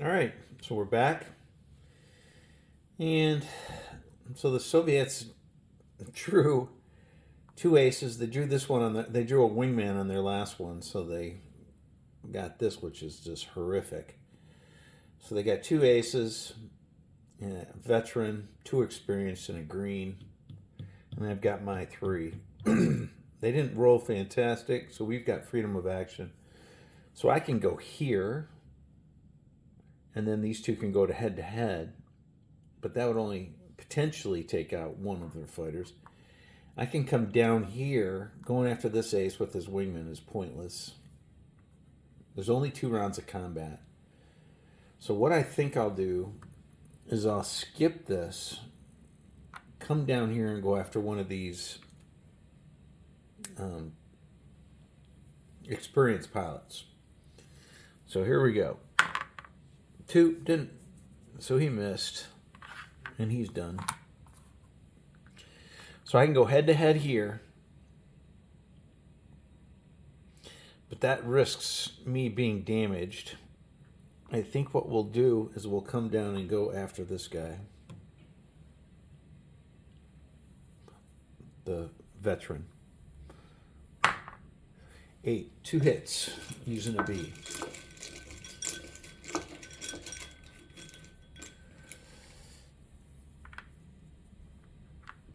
All right, so we're back. And so the Soviets drew two aces. They drew this one they drew a wingman on their last one, so they got this, which is just horrific. So they got two aces, a veteran, two experienced, and a green. And I've got my three. They didn't roll fantastic, so we've got freedom of action. So I can go here, and then these two can go to head, but that would only potentially take out one of their fighters. I can come down here. Going after this ace with his wingman is pointless. There's only 2 rounds of combat. So what I think I'll do is I'll skip this, come down here and go after one of these experienced pilots. So here we go. 2 didn't, so he missed, and he's done. So I can go head to head here, but that risks me being damaged. I think what we'll do is we'll come down and go after this guy, the veteran. 8, 2 hits using a B.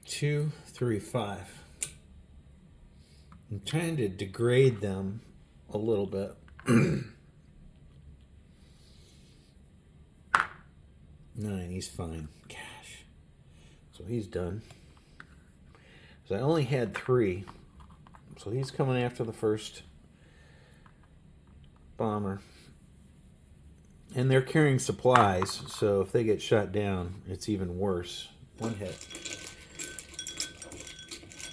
2, 3, 5. I'm trying to degrade them a little bit. 9, he's fine. Gosh. So he's done. So I only had 3. So he's coming after the first bomber. And they're carrying supplies, so if they get shot down, it's even worse. 1 hit.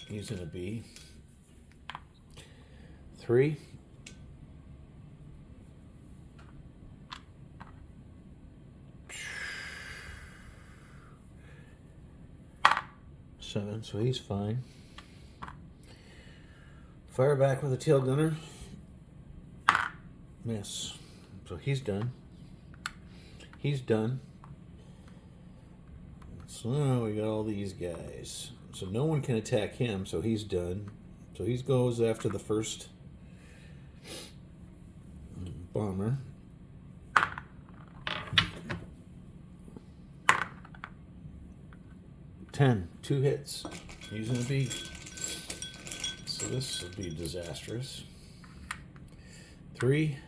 Using a B. 3. 7, so he's fine. Fire back with a tail gunner. Miss. So he's done. He's done. So now we got all these guys. So no one can attack him, so he's done. So he goes after the first bomber. 10, 2 hits. Using a B. So this will be disastrous. 3,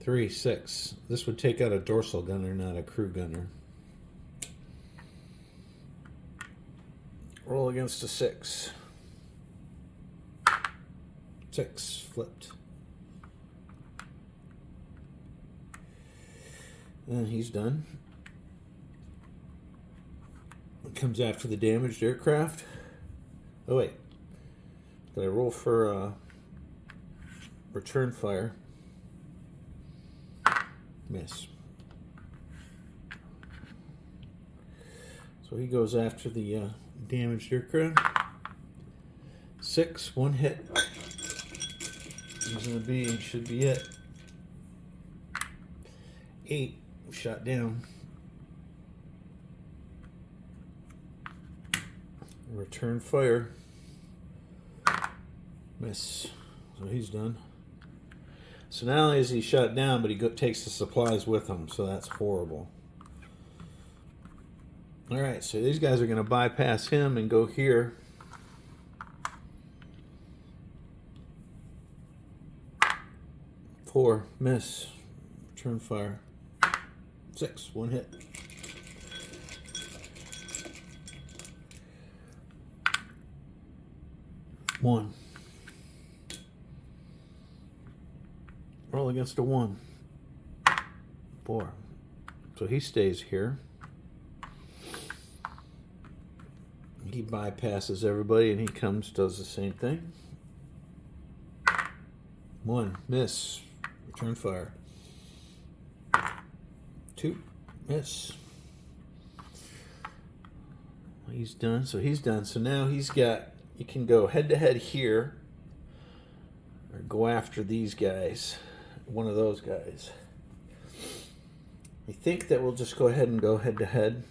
3, 6. This would take out a dorsal gunner, not a crew gunner. Roll against a 6. 6, flipped. And he's done. Comes after the damaged aircraft. Oh wait. Did I roll for return fire? Miss. So he goes after the damaged aircraft. 6, 1 hit. Using a B should be it. 8, shot down. Return fire. Miss. So he's done. So not only is he shot down, but he takes the supplies with him, so that's horrible. Alright, so these guys are going to bypass him and go here. Four, miss. Return fire. 6, 1 hit. 1. Roll against a 1. 4. So he stays here. He bypasses everybody and he comes, does the same thing. 1, miss. Return fire. 2, miss. He's done. So he's done. So now he's got, you can go head to head here or go after these guys. One of those guys. I think that we'll just go ahead and go head to head.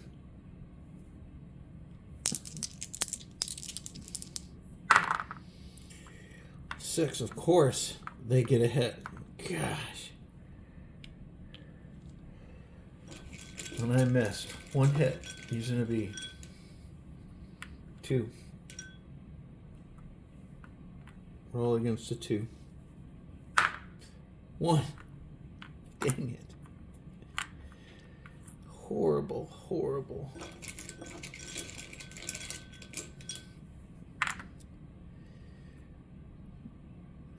Six, of course, they get a hit. Gosh. And I missed. One hit using a B. Two. Roll against a two. One. Dang it. Horrible, horrible.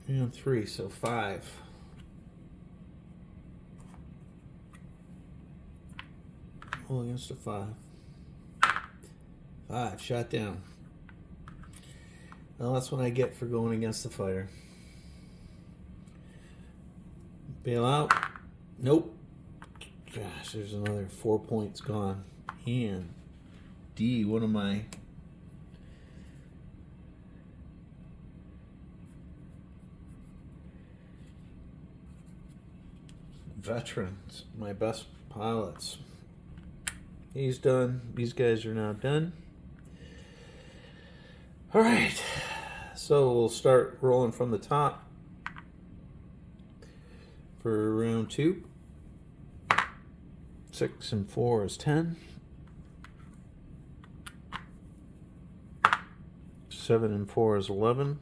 And three, so five. Roll against a five. Five, shot down. Well, that's what I get for going against the fighter. Bail out. Nope. Gosh, there's another 4 points gone. And D, one of my veterans, my best pilots. He's done. These guys are now done. All right. So we'll start rolling from the top for round two. 6 and 4 is 10. 7 and 4 is 11.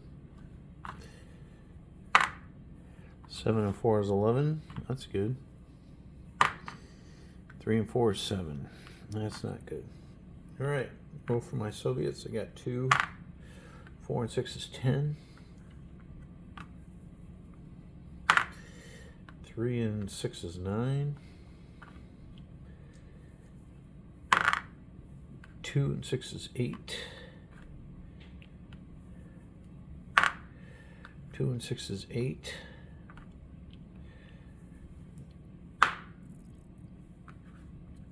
7 and 4 is 11. That's good. 3 and 4 is 7. That's not good. All right. Roll for my Soviets. I got 2. 4 and 6 is 10. 3 and 6 is 9. 2 and 6 is 8. 2 and 6 is 8.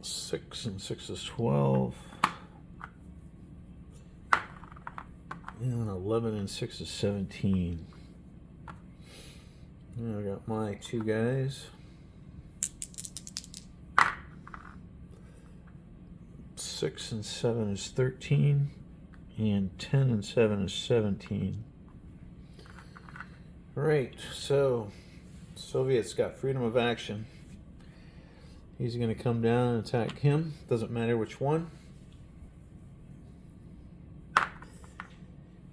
6 and 6 is 12. And 11 and 6 is 17. And I got my two guys. 6 and 7 is 13. And 10 and 7 is 17. All right, so Soviets got freedom of action. He's going to come down and attack him. Doesn't matter which one.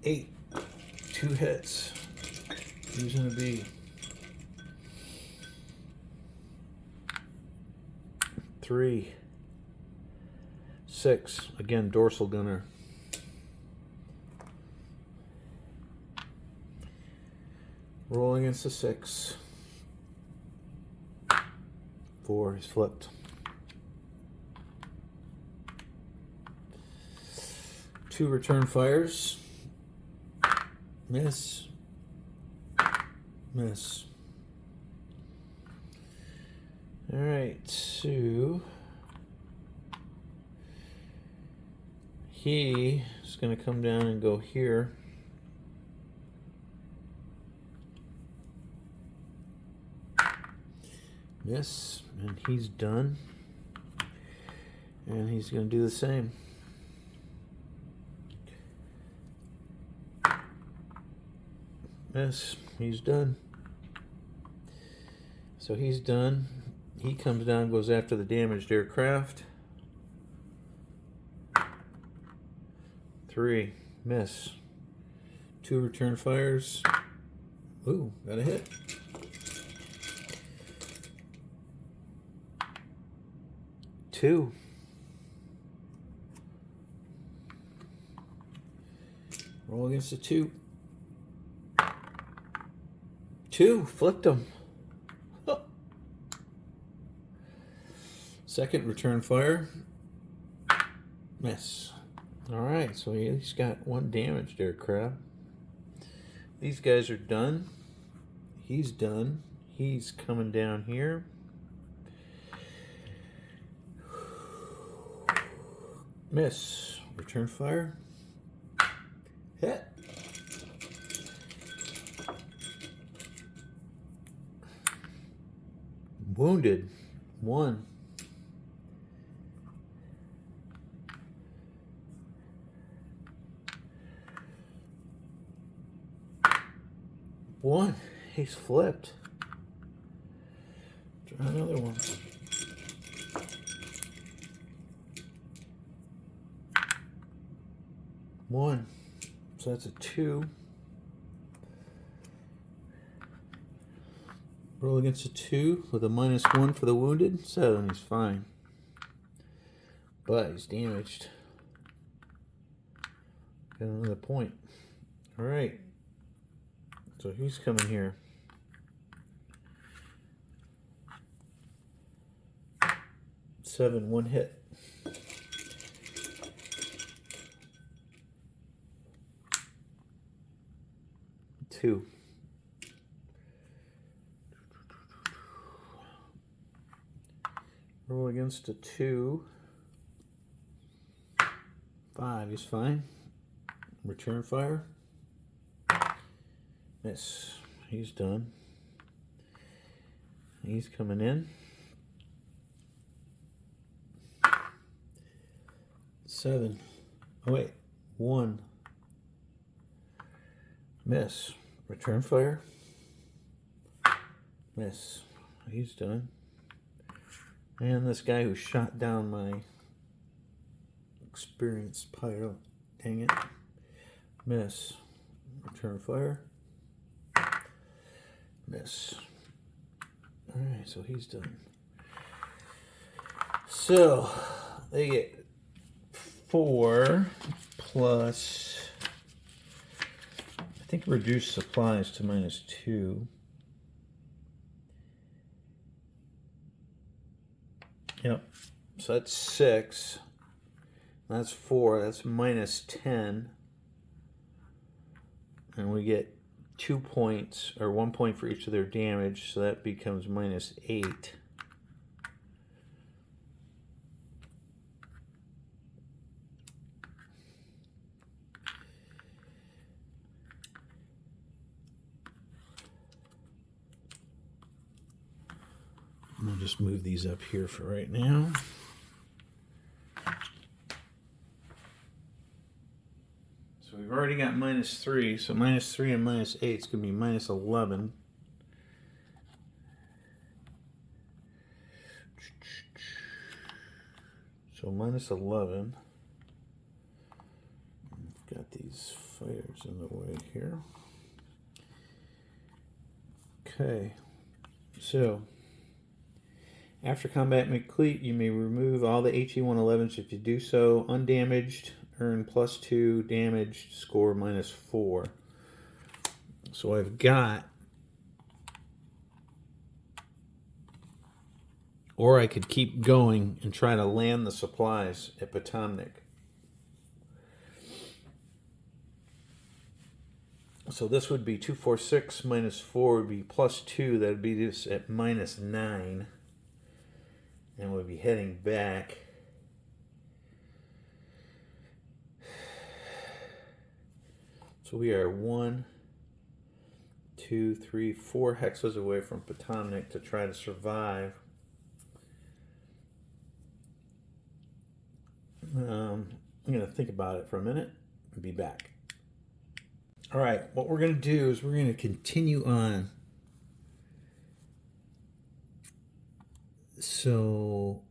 8. 2 hits. Using a B. 3. 6. Again, dorsal gunner. 'Roll against a 6. 4 is flipped. 2 return fires. Miss. Miss. All right, so he is going to come down and go here. Miss, and he's done. And he's going to do the same. Miss, he's done. So he's done. He comes down, goes after the damaged aircraft. 3, miss. 2 return fires. Ooh, got a hit. 2. Roll against a 2. 2, flipped him. Second return fire. Miss. All right, so he's got 1 damaged aircraft. These guys are done. He's done. He's coming down here. Miss. Return fire. Hit. Wounded. 1. 1. He's flipped. Try another one. 1. So that's a 2. Roll against a 2 with a -1 for the wounded. 7. He's fine. But he's damaged. Got another point. Alright. So he's coming here. 7. 1 hit. 2. Roll against a 2. 5. He's fine. Return fire. Miss. He's done. He's coming in. 7. Oh wait. 1. Miss. Return fire. Miss. He's done. And this guy who shot down my experienced pilot. Dang it. Miss. Return fire. Miss. Alright, so he's done. So they get 4 plus, I think, reduce supplies to -2. Yep. So that's 6. That's 4. That's -10. And we get 2 points, or 1 point for each of their damage. So that becomes -8. I'll just move these up here for right now. So we've already got -3. So -3 and -8 is going to be -11. So -11. I've got these fires in the way here. Okay. So after combat complete, you may remove all the HE-111s. If you do so undamaged, earn +2, damaged, score -4. So I've got, or I could keep going and try to land the supplies at Potomnik. So this would be 246 -4 would be +2. That would be this at -9. And we'll be heading back. So we are 1, 2, 3, 4 hexes away from Potomnik to try to survive. I'm going to think about it for a minute and be back. All right, what we're going to do is we're going to continue on. So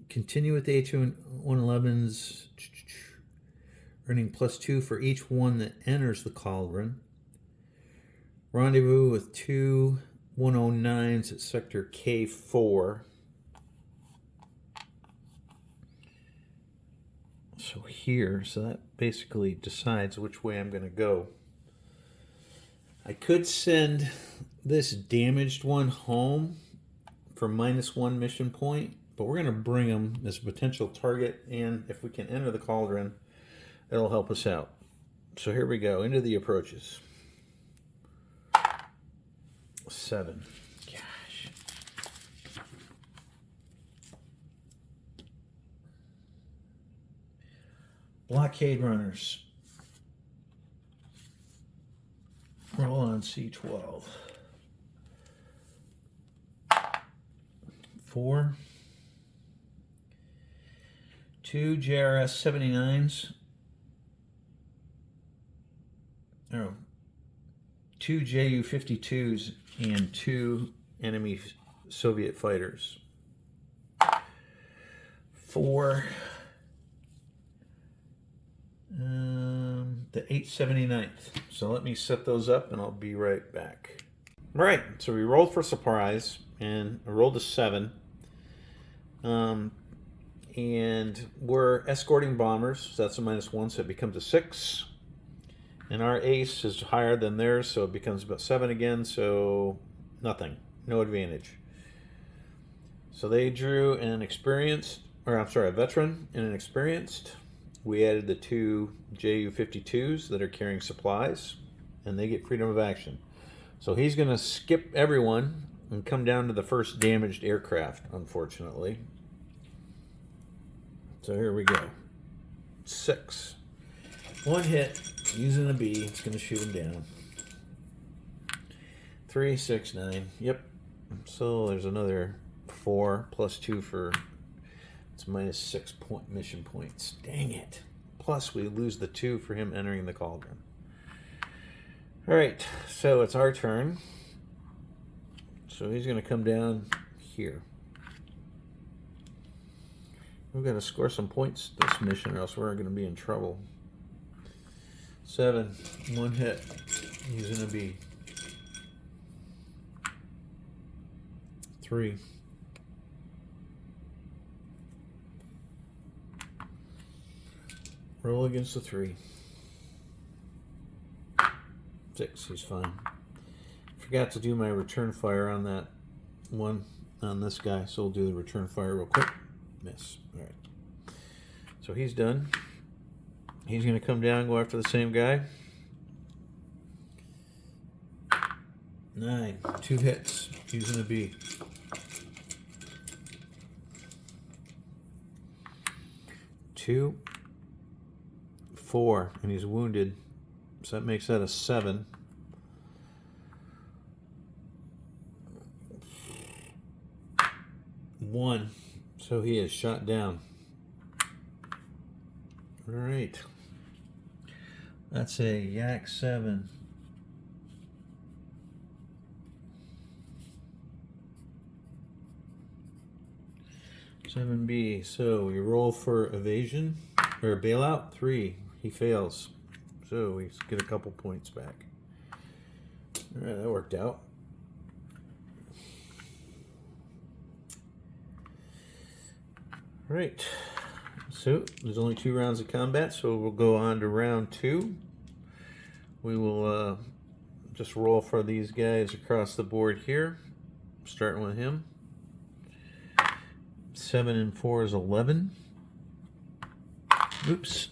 continue with the H-111s, earning +2 for each one that enters the Cauldron. Rendezvous with 2 109s at sector K4. So here, so that basically decides which way I'm going to go. I could send this damaged one home for -1 mission point, but we're going to bring them as a potential target, and if we can enter the Cauldron, it'll help us out. So here we go, into the approaches. 7. Gosh. Blockade runners. Roll on C12. 4. 2 JRS 79s. Oh. 2 Ju-52s and 2 enemy Soviet fighters. For the 879th. So let me set those up and I'll be right back. All right, so we rolled for surprise and I rolled a 7. And we're escorting bombers, so that's a -1, so it becomes a 6. And our ace is higher than theirs, so it becomes about 7 again, so nothing, no advantage. So they drew an experienced, or I'm sorry, a veteran and an experienced. We added the 2 Ju-52s that are carrying supplies, and they get freedom of action. So he's going to skip everyone and come down to the first damaged aircraft, unfortunately. So here we go. 6. 1 hit, using a B, it's going to shoot him down. 3, 6, 9. Yep. So there's another 4 plus 2 for, it's -6 mission points. Dang it. Plus we lose the 2 for him entering the Cauldron. Alright, so it's our turn. So he's going to come down here. We've got to score some points this mission, or else we're going to be in trouble. 7, 1 hit, using a B. 3. Roll against the 3. 6, he's fine. Forgot to do my return fire on that one, on this guy, so we'll do the return fire real quick. Miss. All right. So he's done. He's going to come down and go after the same guy. 9. 2 hits. Using a B. 2. 4. And he's wounded. So that makes that a 7. 1. So he is shot down. All right. That's a Yak 7. B. So we roll for evasion or bailout. 3. He fails. So we get a couple points back. All right, that worked out. All right. So there's only 2 rounds of combat, so we'll go on to round 2. We will just roll for these guys across the board here, starting with him. 7 and 4 is 11. Oops.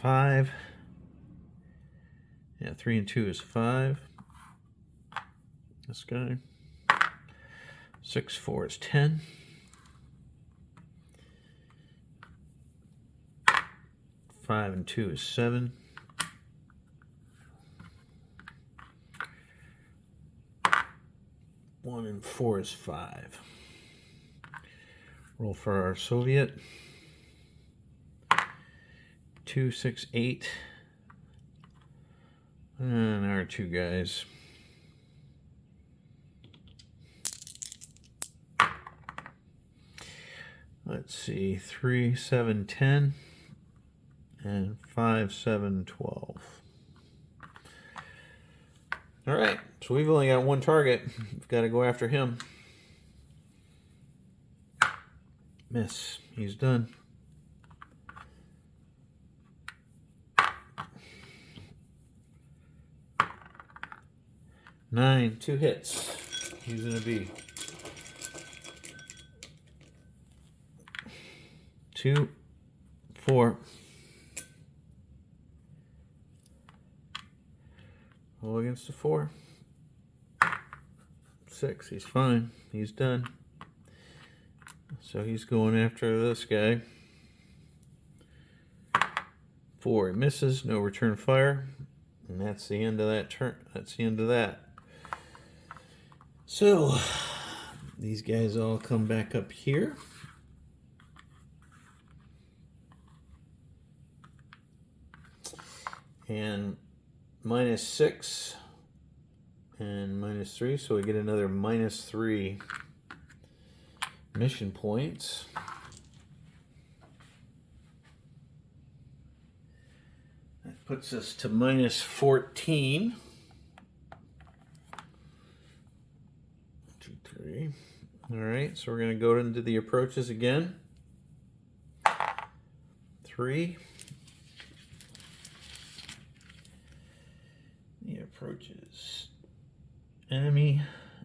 5. Yeah, 3 and 2 is 5. This guy. 6, 4 is 10. 5 and 2 is 7. 1 and 4 is 5. Roll for our Soviet. 2, 6, 8. And our 2 guys. Let's see, 3, 7, 10. And 5, 7, 12. All right, so we've only got 1 target. We've got to go after him. Miss. He's done. 9, 2 hits. Using a B. 2, 4. Roll against the 4. 6. He's fine. He's done. So he's going after this guy. 4. He misses. No return fire. And that's the end of that turn. That's the end of that. So these guys all come back up here. and -6 and -3, so we get another -3 mission points. That puts us to -14. 2, 3. All right, so we're going to go into the approaches again. 3. The approaches. Enemy,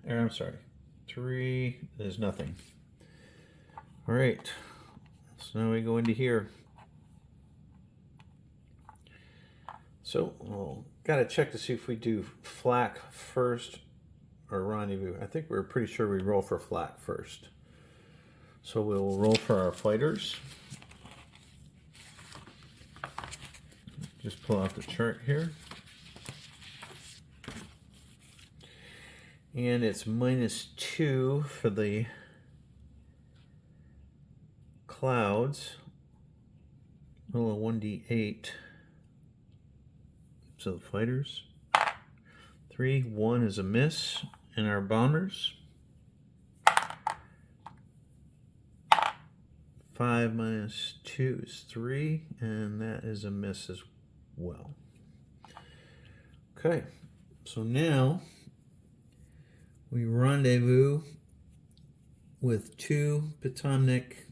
or I'm sorry, 3, there's nothing. All right, so now we go into here. So we'll got to check to see if we do flak first or rendezvous. I think we're pretty sure we roll for flak first. So we'll roll for our fighters. Just pull out the chart here. And it's -2 for the clouds. Roll a 1d8. So the fighters. 3, 1 is a miss. And our bombers. 5 -2 is 3, and that is a miss as well. Okay, so now we rendezvous with 2 Potomnik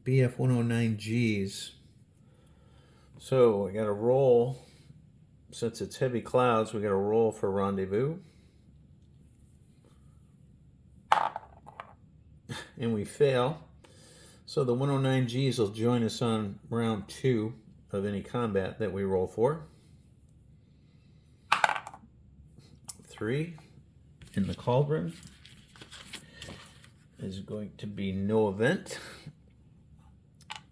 BF-109Gs. So I got to roll, since it's heavy clouds, we got to roll for rendezvous. And we fail. So the 109Gs will join us on round 2 of any combat that we roll for. 3 in the Cauldron is going to be no event.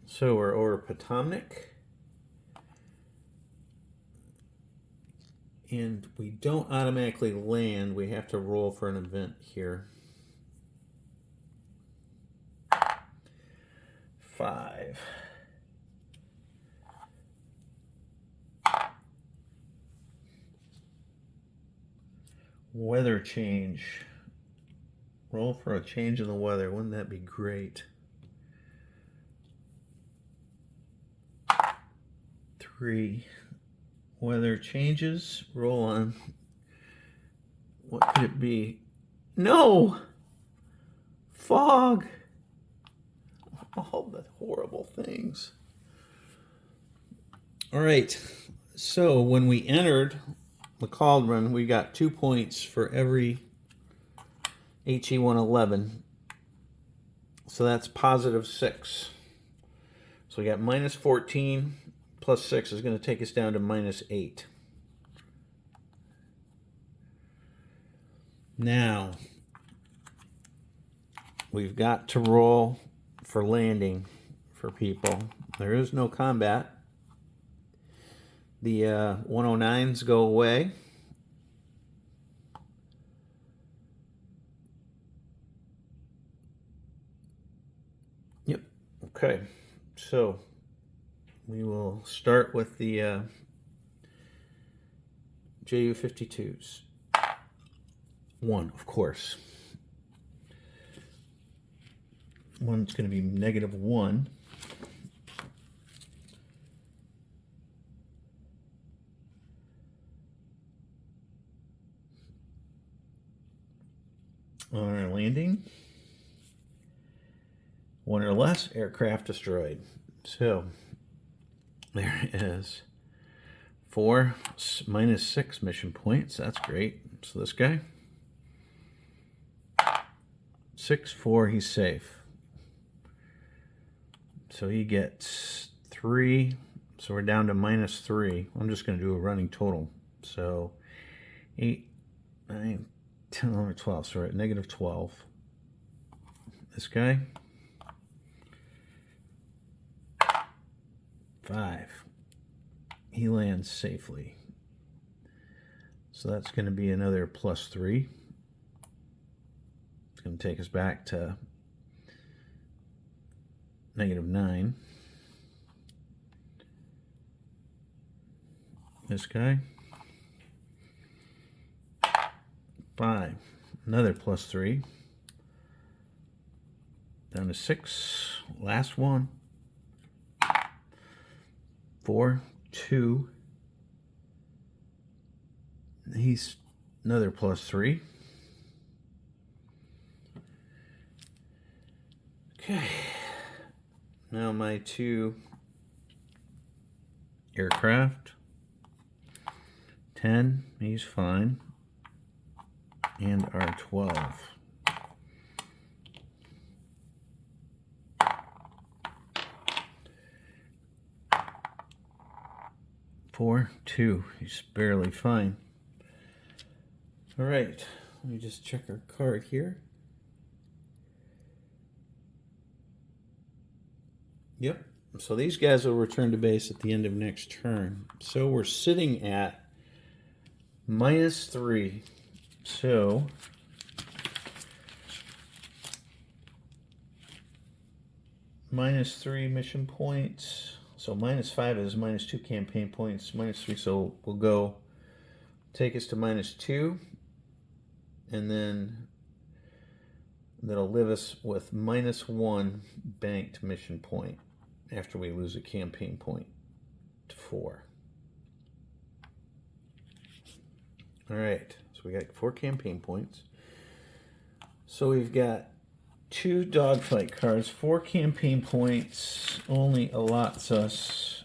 So we're over Potomnik. And we don't automatically land. We have to roll for an event here. 5. Weather change. Roll for a change in the weather. Wouldn't that be great? 3. Weather changes. Roll on. What could it be? No! Fog! All the horrible things. All right. So when we entered the Cauldron, we got 2 points for every HE-111. So that's +6. So we got -14 plus 6 is going to take us down to -8. Now, we've got to roll for landing for people. There is no combat. The 109s go away. Yep. Okay. So we will start with the JU-52s. 1, of course. 1's going to be -1. On our landing, 1 or less, aircraft destroyed. So there is 4 -6 mission points. That's great. So this guy, 6, 4, he's safe. So he gets 3. So we're down to -3. I'm just going to do a running total. So 8, 9, 10, 11, 12. So we're at -12. This guy, 5. He lands safely. So that's going to be another +3. It's going to take us back to -9. this guy. 5. Another +3. Down to 6. Last one. 4, 2. He's another +3. Okay. Now my 2 aircraft. 10. He's fine. And our 12. Four, 2. He's barely fine. All right, let me just check our card here. Yep, so these guys will return to base at the end of next turn. So we're sitting at -3. So -3 mission points. So -5 is -2 campaign points. -3, so we'll go take us to -2. And then that'll leave us with -1 banked mission point after we lose a campaign point to 4. All right, so we got 4 campaign points. So we've got 2 dogfight cards. 4 campaign points only allots us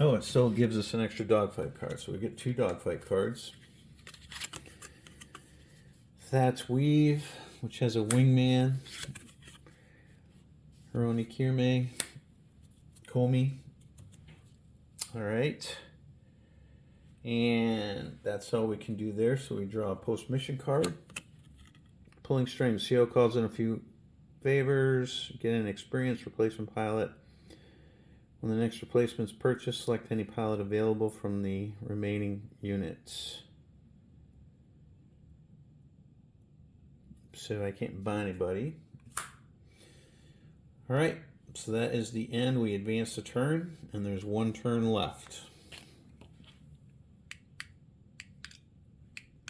oh, it still gives us an extra dogfight card. So we get 2 dogfight cards. That's Weave, which has a wingman. Hironi Kirme. Komi. All right. And that's all we can do there. So we draw a post-mission card. Pulling strings. CO calls in a few favors. Get an experienced replacement pilot. When the next replacement is purchased, select any pilot available from the remaining units. So I can't buy anybody. All right, so that is the end. We advance a turn, and there's 1 turn left.